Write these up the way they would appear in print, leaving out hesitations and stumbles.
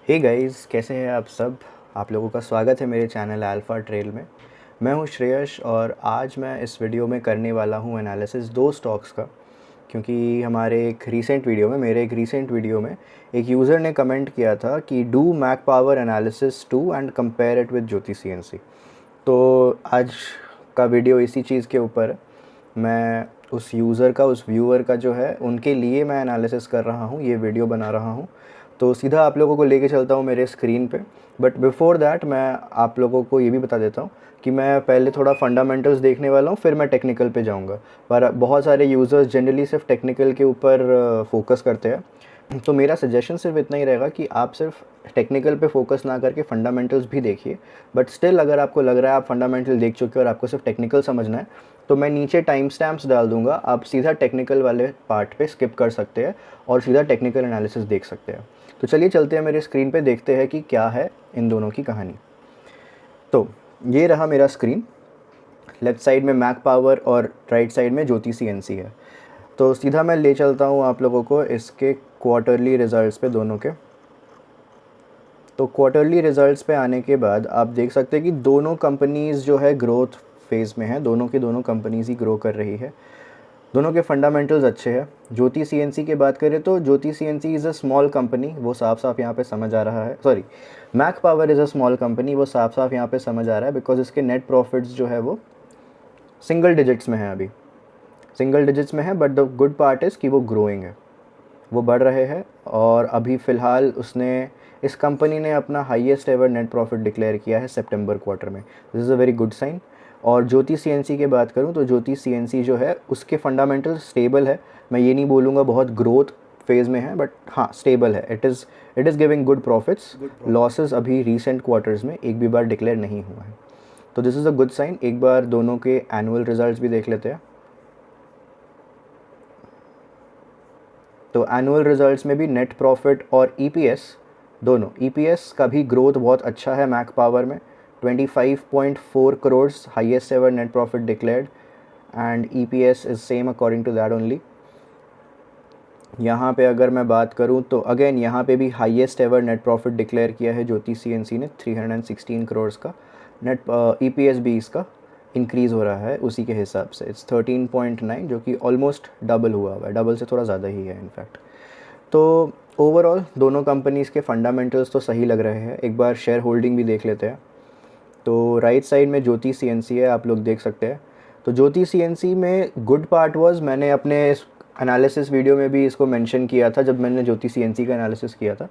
Hey guys, कैसे हैं आप सब। आप लोगों का स्वागत है मेरे चैनल अल्फ़ा ट्रेल में। मैं हूं श्रेयश और आज मैं इस वीडियो में करने वाला हूं एनालिसिस दो स्टॉक्स का, क्योंकि मेरे एक रीसेंट वीडियो में एक यूज़र ने कमेंट किया था कि do Mac Power analysis to and compare it with Jyoti CNC. तो आज का वीडियो इसी चीज़ के ऊपर है। मैं उस यूज़र का, उस व्यूअर का जो है, उनके लिए मैं एनालिसिस कर रहा हूँ, ये वीडियो बना रहा हूँ। तो सीधा आप लोगों को लेके चलता हूँ मेरे स्क्रीन पे। बट बिफ़ोर दैट मैं आप लोगों को ये भी बता देता हूँ कि मैं पहले थोड़ा फंडामेंटल्स देखने वाला हूँ, फिर मैं टेक्निकल पे जाऊँगा। पर बहुत सारे यूज़र्स जनरली सिर्फ टेक्निकल के ऊपर फोकस करते हैं। तो मेरा सजेशन सिर्फ इतना ही रहेगा कि आप सिर्फ टेक्निकल पे फोकस ना करके फंडामेंटल्स भी देखिए। बट स्टिल अगर आपको लग रहा है आप फंडामेंटल देख चुके हो और आपको सिर्फ टेक्निकल समझना है, तो मैं नीचे टाइम स्टैम्प्स डाल दूंगा। आप सीधा टेक्निकल वाले पार्ट पे स्किप कर सकते हैं और सीधा टेक्निकल एनालिसिस देख सकते हैं। तो चलिए चलते हैं मेरे स्क्रीन पे, देखते हैं कि क्या है इन दोनों की कहानी। तो ये रहा मेरा स्क्रीन। लेफ़्ट साइड में मैक पावर और राइट साइड में ज्योति सीएनसी है। तो सीधा मैं ले चलता हूँ आप लोगों को इसके क्वार्टरली रिजल्ट्स पे, दोनों के। तो क्वार्टरली रिजल्ट्स पे आने के बाद आप देख सकते हैं कि दोनों कंपनीज़ जो है ग्रोथ फेज़ में है। दोनों की दोनों कंपनीज़ ही ग्रो कर रही है। दोनों के फंडामेंटल्स अच्छे हैं। ज्योति सीएनसी की बात करें तो Jyoti CNC is a small company, वो साफ साफ यहाँ पे समझ आ रहा है। Sorry, Mac power is a small company, वो साफ साफ यहाँ पे समझ आ रहा है, बिकॉज इसके नेट प्रॉफिट्स जो है वो सिंगल डिजिट्स में है। अभी सिंगल डिजिट्स में है, but the good part is कि वो ग्रोइंग है, वो बढ़ रहे हैं। और अभी फ़िलहाल इस कंपनी ने अपना highest ever net profit declare किया है सितंबर क्वार्टर में। This is a very good sign. और ज्योति सीएनसी की बात करूं तो ज्योति सीएनसी जो है उसके फंडामेंटल स्टेबल है। मैं ये नहीं बोलूँगा बहुत ग्रोथ फेज़ में है, बट हाँ स्टेबल है। It is giving good profits. Losses अभी रीसेंट क्वार्टर्स में एक भी बार डिक्लेयर नहीं हुआ है। तो this is a good sign. एक बार दोनों के एनुअल रिजल्ट्स भी देख लेते हैं। तो एनुअल रिजल्ट्स में भी नेट प्रॉफिट और ईपीएस, दोनों ईपीएस का भी ग्रोथ बहुत अच्छा है। मैक पावर में 25.4 crore highest ever net profit declared, and EPS is same according to that only. यहाँ पे अगर मैं बात करूँ तो अगेन यहाँ पे भी highest ever net profit declare किया है ज्योति सीएनसी ने, 316 करोड़ का। नेट ईपीएस भी इसका इंक्रीज़ हो रहा है उसी के हिसाब से, इट्स 13.9, जो कि ऑलमोस्ट डबल हुआ है, डबल से थोड़ा ज़्यादा ही है इनफैक्ट। तो ओवरऑल दोनों कंपनीज़ के फंडामेंटल्स तो सही लग रहे हैं। एक बार शेयर होल्डिंग भी देख लेते हैं। तो राइट साइड में ज्योति सीएनसी है, आप लोग देख सकते हैं। तो ज्योति सीएनसी में गुड पार्ट वाज, मैंने अपने एनालिसिस वीडियो में भी इसको मेंशन किया था जब मैंने ज्योति सीएनसी का एनालिसिस किया था,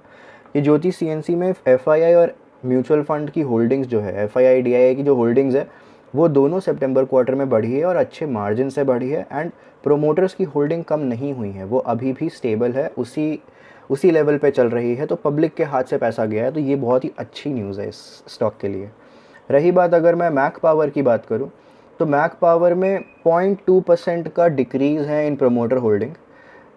कि ज्योति सीएनसी में एफआईआई और म्यूचुअल फंड की होल्डिंग्स जो है, एफआईआई डीआईआई की जो होल्डिंग्स है, वो दोनों सितंबर क्वार्टर में बढ़ी है और अच्छे मार्जिन से बढ़ी है। एंड प्रोमोटर्स की होल्डिंग कम नहीं हुई है, वो अभी भी स्टेबल है, उसी उसी लेवल पे चल रही है। तो पब्लिक के हाथ से पैसा गया है, तो ये बहुत ही अच्छी न्यूज़ है इस स्टॉक के लिए। रही बात अगर मैं मैक पावर की बात करूं, तो मैक पावर में 0.2% का डिक्रीज़ है इन प्रमोटर होल्डिंग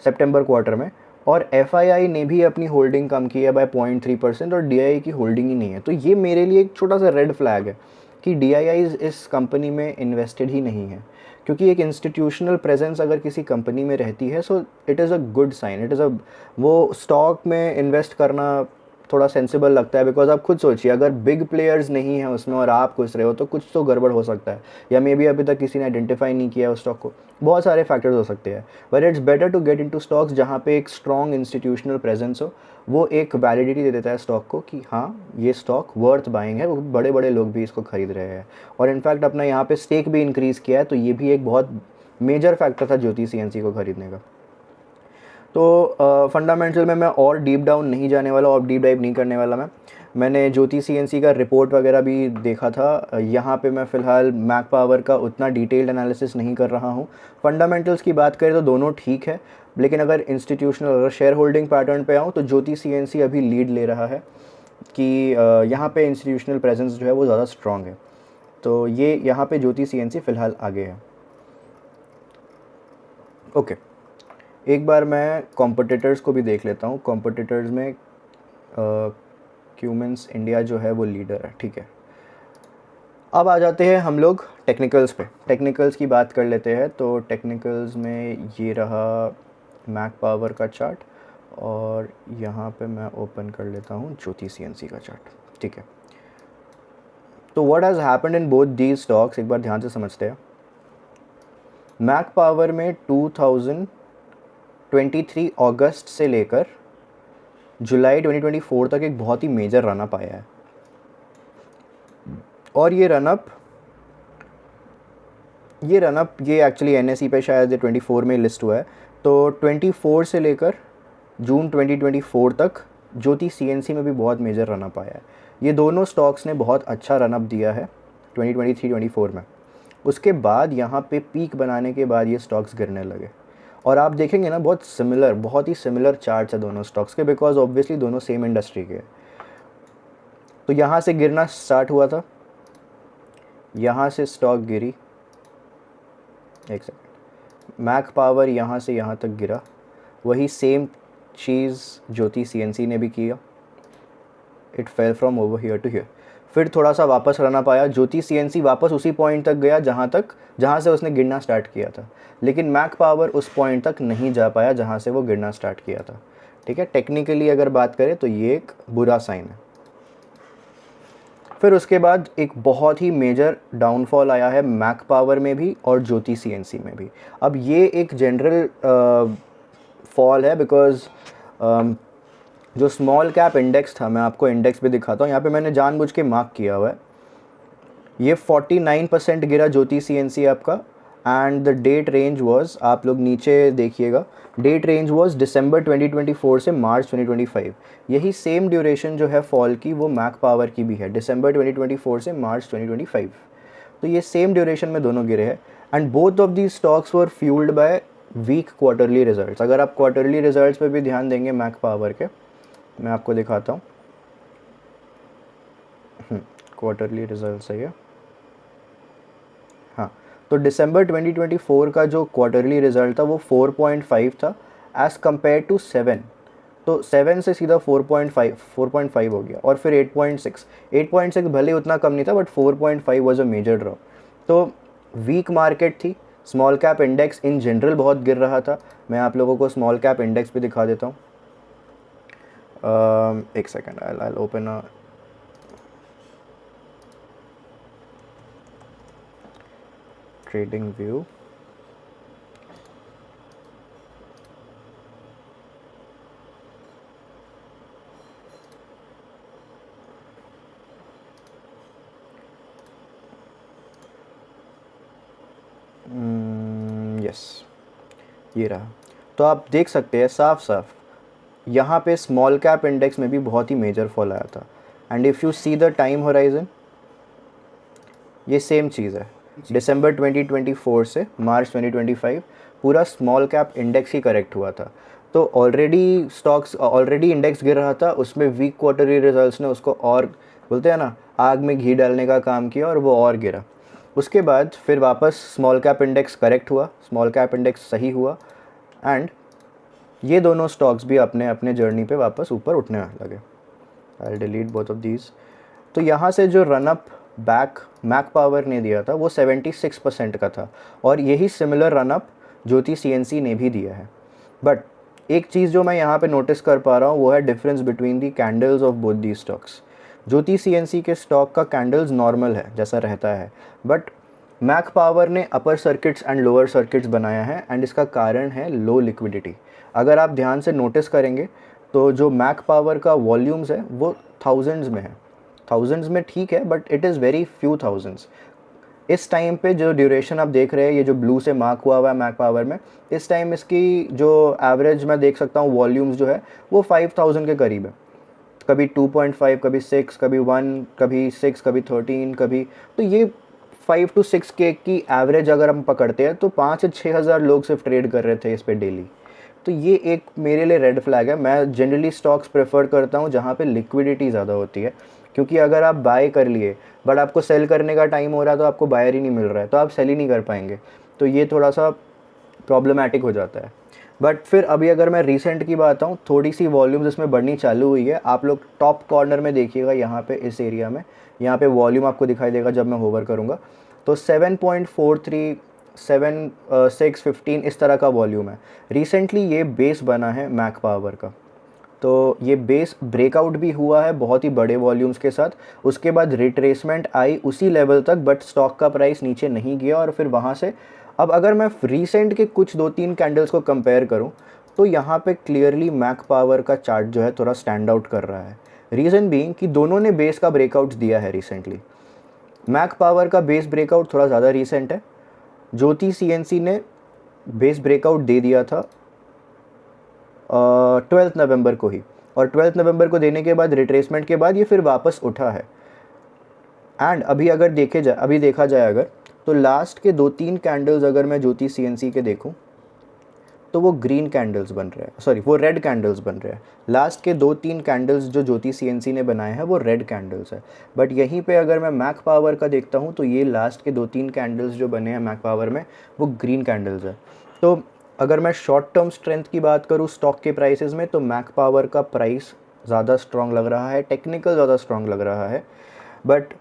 सितंबर क्वार्टर में। और एफआईआई ने भी अपनी होल्डिंग कम की है बाय 0.3%, और डीआईआई की होल्डिंग ही नहीं है। तो ये मेरे लिए एक छोटा सा रेड फ्लैग है कि डीआईआई इस कंपनी में इन्वेस्टेड ही नहीं है। क्योंकि एक इंस्टीट्यूशनल प्रेजेंस अगर किसी कंपनी में रहती है, so it is a good sign. It is a वो स्टॉक में इन्वेस्ट करना थोड़ा सेंसिबल लगता है, बिकॉज आप खुद सोचिए, अगर बिग प्लेयर्स नहीं हैं उसमें और आप घुस रहे हो तो कुछ तो गड़बड़ हो सकता है, या मे बी अभी तक किसी ने आइडेंटिफाई नहीं किया उस स्टॉक को। बहुत सारे फैक्टर्स हो सकते हैं, but it's better to get into stocks जहाँ पे एक स्ट्रॉन्ग इंस्टीट्यूशनल प्रेजेंस हो। वो एक वैलिडिटी दे देता है स्टॉक को कि हाँ ये स्टॉक वर्थ बाइंग है, वो बड़े बड़े लोग भी इसको खरीद रहे हैं। और इनफैक्ट अपना यहाँ पे स्टेक भी इंक्रीज़ किया है, तो ये भी एक बहुत मेजर फैक्टर था ज्योति सीएनसी को खरीदने का। तो फंडामेंटल में मैं और डीप डाउन नहीं जाने वाला और डीप डाइव नहीं करने वाला। मैंने ज्योति सीएनसी का रिपोर्ट वगैरह भी देखा था। यहाँ पे मैं फ़िलहाल मैक पावर का उतना डिटेल्ड एनालिसिस नहीं कर रहा हूँ। फंडामेंटल्स की बात करें तो दोनों ठीक है, लेकिन अगर अगर शेयर होल्डिंग पैटर्न पे आऊँ तो ज्योति सीएनसी अभी लीड ले रहा है कि यहाँ पे इंस्टीट्यूशनल प्रेजेंस जो है वो ज़्यादा स्ट्रॉन्ग है। तो ये यहाँ पे ज्योति सीएनसी फ़िलहाल आगे है। ओके, एक बार मैं कॉम्पिटिटर्स को भी देख लेता हूँ। कॉम्पिटिटर्स में क्यूमेंस इंडिया जो है वो लीडर है, ठीक है। अब आ जाते हैं हम लोग टेक्निकल्स पे। टेक्निकल्स की बात कर लेते हैं। तो टेक्निकल्स में ये रहा मैक पावर का चार्ट, और यहाँ पे मैं ओपन कर लेता हूँ ज्योति सीएनसी का चार्ट, ठीक है। तो what has happened in both these stocks, एक बार ध्यान से समझते हैं। मैक पावर में 2023 अगस्त से लेकर जुलाई 2024 तक एक बहुत ही मेजर रनअप आया है, और ये रनअप ये एक्चुअली एनएसई पे शायद 24 में लिस्ट हुआ है। तो 24 से लेकर जून 2024 तक ज्योति सीएनसी में भी बहुत मेजर रनअप आया है। ये दोनों स्टॉक्स ने बहुत अच्छा रनअप दिया है 2023-24 में। उसके बाद यहाँ पे पीक बनाने के बाद ये स्टॉक्स गिरने लगे, और आप देखेंगे ना बहुत ही सिमिलर चार्ट्स है दोनों स्टॉक्स के, बिकॉज ऑब्वियसली दोनों सेम इंडस्ट्री के हैं। तो यहाँ से गिरना स्टार्ट हुआ था, यहाँ से स्टॉक गिरी, एक सेकंड, मैक पावर यहाँ से यहाँ तक गिरा, वही सेम चीज़ ज्योति सीएनसी ने भी किया, it fell from over here to here. फिर थोड़ा सा वापस रन अप आया, ज्योति सीएनसी वापस उसी पॉइंट तक गया जहाँ से उसने गिरना स्टार्ट किया था, लेकिन मैक पावर उस पॉइंट तक नहीं जा पाया जहाँ से वो गिरना स्टार्ट किया था, ठीक है। टेक्निकली अगर बात करें तो ये एक बुरा साइन है। फिर उसके बाद एक बहुत ही मेजर डाउनफॉल आया है मैक पावर में भी और ज्योति सीएनसी में भी। अब ये एक जनरल फॉल है, बिकॉज जो स्मॉल कैप इंडेक्स था, मैं आपको इंडेक्स भी दिखाता हूँ, यहाँ पे मैंने जानबूझ के मार्क किया हुआ है, ये 49% गिरा ज्योति सीएनसी आपका, and the date range was, आप लोग नीचे देखिएगा, डेट रेंज वाज दिसंबर 2024 से मार्च 2025। यही सेम ड्यूरेशन जो है फॉल की वो मैक पावर की भी है, दिसंबर 2024 से मार्च 2025। तो ये सेम ड्यूरेशन में दोनों गिरे हैं, and both of the stocks were fuelled by weak quarterly results. अगर आप क्वार्टरली रिजल्ट्स पे भी ध्यान देंगे मैक पावर के, मैं आपको दिखाता हूँ, क्वार्टरली रिजल्ट्स है ये, हाँ। तो दिसंबर 2024 का जो क्वार्टरली रिजल्ट था वो 4.5 था एज़ कम्पेयर टू 7। तो 7 से सीधा 4.5 हो गया, और फिर 8.6 भले उतना कम नहीं था, but 4.5 was a major drop. तो वीक मार्केट थी, small cap index in general बहुत गिर रहा था। मैं आप लोगों को स्मॉल कैप इंडेक्स भी दिखा देता हूँ, एक second, I open a trading view. Yes, ये रहा। तो आप देख सकते हैं साफ साफ यहाँ पे स्मॉल कैप इंडेक्स में भी बहुत ही मेजर फॉल आया था, and if you see the time horizon, ये सेम चीज़ है, दिसंबर 2024 से मार्च 2025 पूरा स्मॉल कैप इंडेक्स ही करेक्ट हुआ था। तो ऑलरेडी इंडेक्स गिर रहा था, उसमें वीक क्वार्टरली रिजल्ट्स ने उसको और, बोलते हैं ना, आग में घी डालने का काम किया, और वो और गिरा। उसके बाद फिर वापस स्मॉल कैप इंडेक्स करेक्ट हुआ, स्मॉल कैप इंडेक्स सही हुआ, एंड ये दोनों स्टॉक्स भी अपने अपने जर्नी पे वापस ऊपर उठने लगे। आई डिलीट बोथ ऑफ दीज। तो यहाँ से जो रनअप बैक मैक पावर ने दिया था वो 76% का था, और यही सिमिलर रनअप ज्योति सीएनसी ने भी दिया है। बट एक चीज़ जो मैं यहाँ पे नोटिस कर पा रहा हूँ वो है difference between the candles of both the stocks. Jyoti CNC के स्टॉक का कैंडल्स नॉर्मल है जैसा रहता है, बट मैक पावर ने अपर सर्किट्स एंड लोअर सर्किट्स बनाया है, एंड इसका कारण है लो लिक्विडिटी। अगर आप ध्यान से नोटिस करेंगे तो जो मैक पावर का वॉल्यूम्स है वो थाउजेंड्स में है, थाउजेंड्स में ठीक है, but it is very few thousands. इस टाइम पे जो ड्यूरेशन आप देख रहे हैं, ये जो ब्लू से मार्क हुआ है मैक पावर में, इस टाइम इसकी जो एवरेज मैं देख सकता हूँ वॉल्यूम्स जो है वो 5000 के करीब है। कभी 2.5, कभी 6, कभी 1, कभी 6, कभी 13, कभी, तो ये 5 to 6 के की एवरेज अगर हम पकड़ते हैं तो 5 से 6 हज़ार लोग सिर्फ ट्रेड कर रहे थे इस पे डेली। तो ये एक मेरे लिए रेड फ्लैग है। मैं जनरली स्टॉक्स प्रेफर करता हूँ जहाँ पे लिक्विडिटी ज़्यादा होती है, क्योंकि अगर आप बाय कर लिए बट आपको सेल करने का टाइम हो रहा है तो आपको बायर ही नहीं मिल रहा है, तो आप सेल ही नहीं कर पाएंगे, तो ये थोड़ा सा प्रॉब्लमेटिक हो जाता है। बट फिर अभी अगर मैं रीसेंट की बात आऊँ, थोड़ी सी वॉल्यूम्स इसमें बढ़नी चालू हुई है। आप लोग टॉप कॉर्नर में देखिएगा, यहाँ पे इस एरिया में, यहाँ पे वॉल्यूम आपको दिखाई देगा जब मैं होवर करूँगा, तो 7.43, 7, 6, 15 इस तरह का वॉल्यूम है। रिसेंटली ये बेस बना है मैक पावर का, तो ये बेस ब्रेकआउट भी हुआ है बहुत ही बड़े वॉल्यूम्स के साथ, उसके बाद रिट्रेसमेंट आई उसी लेवल तक, बट स्टॉक का प्राइस नीचे नहीं गया और फिर वहाँ से अब अगर मैं रीसेंट के कुछ 2-3 कैंडल्स को कंपेयर करूँ तो यहाँ पे क्लियरली मैक पावर का चार्ट जो है थोड़ा स्टैंड आउट कर रहा है। रीज़न बीइंग कि दोनों ने बेस का ब्रेकआउट दिया है रिसेंटली। मैक पावर का बेस ब्रेकआउट थोड़ा ज़्यादा रीसेंट है, ज्योति सीएनसी ने बेस ब्रेकआउट दे दिया था 12 नवंबर को ही, और 12 नवंबर को देने के बाद रिट्रेसमेंट के बाद ये फिर वापस उठा है। एंड अभी देखा जाए अगर तो लास्ट के 2-3 कैंडल्स अगर मैं ज्योति सीएनसी के देखूं तो वो ग्रीन कैंडल्स बन रहे हैं, सॉरी वो रेड कैंडल्स बन रहे हैं। लास्ट के 2-3 कैंडल्स जो ज्योति सीएनसी ने बनाए हैं वो रेड कैंडल्स है। बट यहीं पे अगर मैं मैक पावर का देखता हूँ तो ये लास्ट के 2-3 कैंडल्स जो बने हैं मैक पावर में वो ग्रीन कैंडल्स है। तो अगर मैं शॉर्ट टर्म स्ट्रेंथ की बात करूँ स्टॉक के प्राइसेस में तो मैक पावर का प्राइस ज़्यादा स्ट्रॉन्ग लग रहा है, टेक्निकल ज़्यादा स्ट्रॉन्ग लग रहा है। बट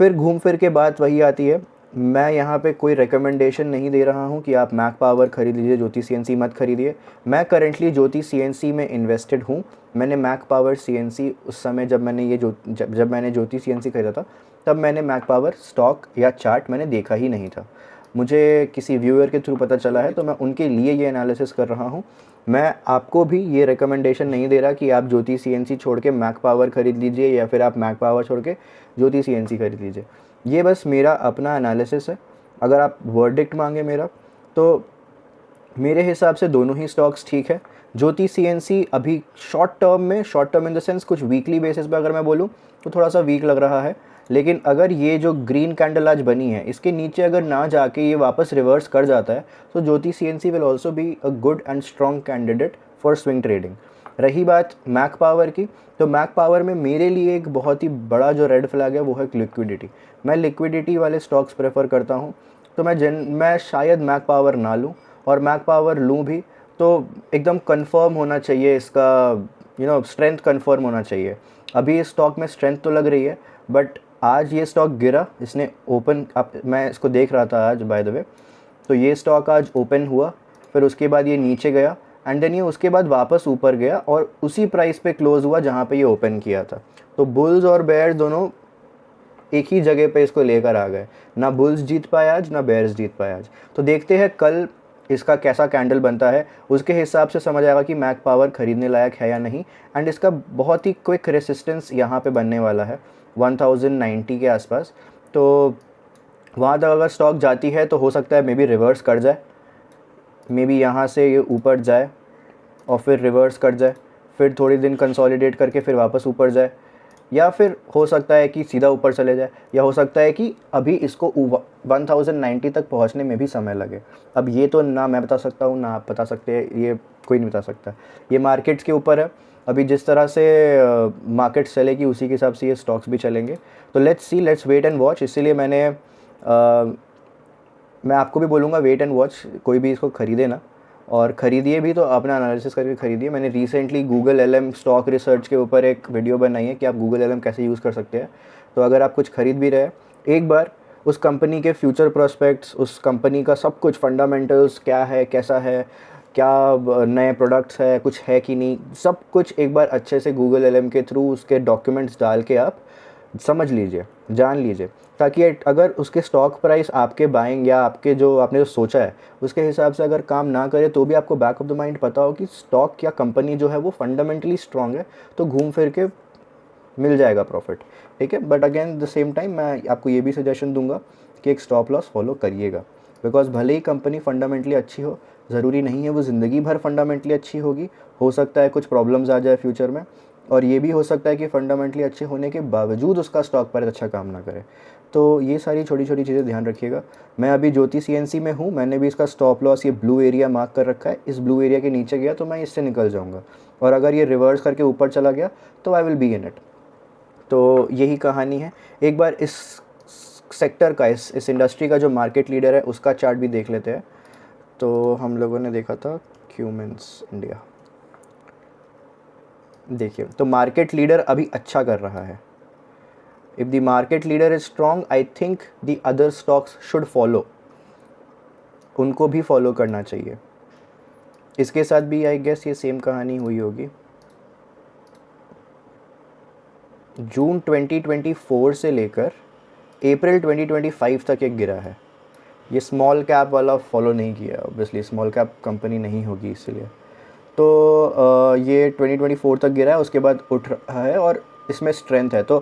फिर घूम फिर के बात वही आती है, मैं यहाँ पे कोई रिकमेंडेशन नहीं दे रहा हूँ कि आप मैक पावर खरीद लीजिए, ज्योति सीएनसी मत खरीदिए। मैं करेंटली ज्योति सीएनसी में इन्वेस्टेड हूँ। मैंने मैक पावर सीएनसी उस समय जब मैंने ज्योति सीएनसी खरीदा था तब मैंने मैक पावर स्टॉक या चार्ट मैंने देखा ही नहीं था। मुझे किसी व्यूअर के थ्रू पता चला है तो मैं उनके लिए ये एनालिसिस कर रहा हूँ। मैं आपको भी ये रिकमेंडेशन नहीं दे रहा कि आप ज्योति सीएनसी छोड़ के मैक पावर खरीद लीजिए या फिर आप मैक पावर छोड़ के ज्योति सीएनसी खरीद लीजिए। ये बस मेरा अपना एनालिसिस है। अगर आप वर्डिक्ट मांगे मेरा तो मेरे हिसाब से दोनों ही स्टॉक्स ठीक है। ज्योति सीएनसी अभी short term in the sense कुछ वीकली बेसिस पे अगर मैं बोलूँ तो थोड़ा सा वीक लग रहा है, लेकिन अगर ये जो ग्रीन कैंडल आज बनी है इसके नीचे अगर ना जाके ये वापस रिवर्स कर जाता है तो Jyoti CNC will also be a good and strong candidate for swing trading. रही बात मैक पावर की, तो मैक पावर में मेरे लिए एक बहुत ही बड़ा जो रेड फ्लैग है वो है लिक्विडिटी। मैं लिक्विडिटी वाले स्टॉक्स प्रेफर करता हूँ, तो मैं शायद मैक पावर ना लूँ, और मैक पावर लूँ भी तो एकदम कंफर्म होना चाहिए इसका स्ट्रेंथ कंफर्म होना चाहिए। अभी इस स्टॉक में स्ट्रेंथ तो लग रही है, बट आज ये स्टॉक गिरा, इसने ओपन मैं इसको देख रहा था आज बाय द वे, तो ये स्टॉक आज ओपन हुआ, फिर उसके बाद ये नीचे गया एंड देन ये उसके बाद वापस ऊपर गया और उसी प्राइस पे क्लोज हुआ जहाँ पे ये ओपन किया था। तो बुल्स और बेयर्स दोनों एक ही जगह पे इसको लेकर आ गए, ना बुल्स जीत पाए आज ना बेयर्स जीत पाए आज। तो देखते हैं कल इसका कैसा कैंडल बनता है, उसके हिसाब से समझ आएगा कि मैक पावर खरीदने लायक है या नहीं। एंड इसका बहुत ही क्विक रेसिस्टेंस यहाँ पे बनने वाला है 1090 के आसपास। तो वहाँ तक अगर स्टॉक जाती है तो हो सकता है मे बी रिवर्स कर जाए, मे बी यहाँ से ये ऊपर जाए और फिर रिवर्स कर जाए, फिर थोड़ी दिन कंसोलिडेट करके फिर वापस ऊपर जाए, या फिर हो सकता है कि सीधा ऊपर चले जाए, या हो सकता है कि अभी इसको 1090 तक पहुंचने में भी समय लगे। अब ये तो ना मैं बता सकता हूँ ना आप बता सकते हैं, ये कोई नहीं बता सकता, ये मार्केट्स के ऊपर है। अभी जिस तरह से मार्केट चलेगी उसी के हिसाब से ये स्टॉक्स भी चलेंगे। तो लेट्स वेट एंड वॉच। इसीलिए मैं आपको भी बोलूँगा वेट एंड वॉच, कोई भी इसको ख़रीदे ना, और ख़रीदिए भी तो अपना एनालिसिस करके ख़रीदिए। मैंने recently Google LM stock research के ऊपर एक वीडियो बनाई है कि आप गूगल एलएम कैसे यूज़ कर सकते हैं। तो अगर आप कुछ ख़रीद भी रहे हैं, एक बार उस कंपनी के फ्यूचर प्रोस्पेक्ट्स, उस कंपनी का सब कुछ फंडामेंटल्स क्या है, कैसा है, क्या नए प्रोडक्ट्स है, कुछ है कि नहीं, सब कुछ एक बार अच्छे से गूगल एलएम के थ्रू उसके डॉक्यूमेंट्स डाल के आप समझ लीजिए, जान लीजिए, ताकि अगर उसके स्टॉक प्राइस आपके बाइंग या आपने जो सोचा है उसके हिसाब से अगर काम ना करे तो भी आपको बैक ऑफ द माइंड पता हो कि स्टॉक या कंपनी जो है वो फंडामेंटली स्ट्रॉन्ग है, तो घूम फिर के मिल जाएगा प्रॉफिट। ठीक है, but again the same time मैं आपको ये भी सजेशन दूंगा कि एक स्टॉप लॉस फॉलो करिएगा, बिकॉज भले ही कंपनी फंडामेंटली अच्छी हो, ज़रूरी नहीं है वो ज़िंदगी भर फंडामेंटली अच्छी होगी। हो सकता है कुछ प्रॉब्लम्स आ जाए फ्यूचर में, और ये भी हो सकता है कि फंडामेंटली अच्छे होने के बावजूद उसका स्टॉक प्राइस अच्छा काम ना करे। तो ये सारी छोटी छोटी चीज़ें ध्यान रखिएगा। मैं अभी ज्योति सीएनसी में हूँ, मैंने भी इसका स्टॉप लॉस ये ब्लू एरिया मार्क कर रखा है। इस ब्लू एरिया के नीचे गया तो मैं इससे निकल जाऊँगा, और अगर ये रिवर्स करके ऊपर चला गया तो I will be in it. तो यही कहानी है। एक बार इस सेक्टर का, इस इंडस्ट्री का जो मार्केट लीडर है उसका चार्ट भी देख लेते हैं। तो हम लोगों ने देखा था क्यूमेंस इंडिया, देखिए तो मार्केट लीडर अभी अच्छा कर रहा है। If the market leader is strong, I think the other stocks should follow, उनको भी फॉलो करना चाहिए। इसके साथ भी आई गेस ये सेम कहानी हुई होगी। जून 2024 से लेकर अप्रैल 2025 तक एक गिरा है। ये स्मॉल कैप वाला फॉलो नहीं किया, ऑब्वियसली स्मॉल कैप कंपनी नहीं होगी इसलिए। तो ये 2024 तक गिरा है, उसके बाद उठ रहा है और इसमें स्ट्रेंथ है। तो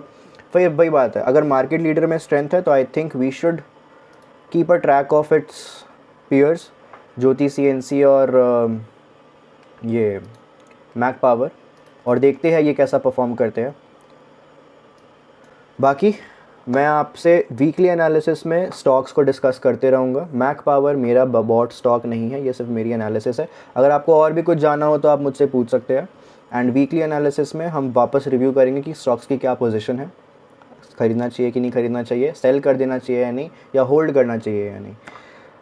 फिर वही बात है, अगर मार्केट लीडर में स्ट्रेंथ है तो I think we should keep a track of its peers, Jyoti CNC और ये मैक पावर, और देखते हैं ये कैसा परफॉर्म करते हैं। बाकी मैं आपसे वीकली एनालिसिस में स्टॉक्स को डिस्कस करते रहूँगा। मैक पावर मेरा बॉट स्टॉक नहीं है, ये सिर्फ मेरी एनालिसिस है। अगर आपको और भी कुछ जानना हो तो आप मुझसे पूछ सकते हैं। एंड वीकली एनालिसिस में हम वापस रिव्यू करेंगे कि स्टॉक्स की क्या पोजीशन है, ख़रीदना चाहिए कि नहीं ख़रीदना चाहिए, सेल कर देना चाहिए या नहीं, या होल्ड करना चाहिए या नहीं।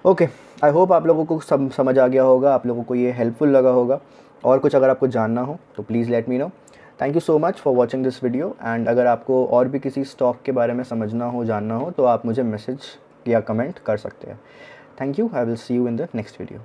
ओके, आई होप आप लोगों को समझ आ गया होगा, आप लोगों को ये हेल्पफुल लगा होगा। और कुछ अगर आपको जानना हो तो please let me know. Thank you so much for watching this video. And अगर आपको और भी किसी स्टॉक के बारे में समझना हो, जानना हो, तो आप मुझे मैसेज या कमेंट कर सकते हैं। Thank you, I will see you in the next video.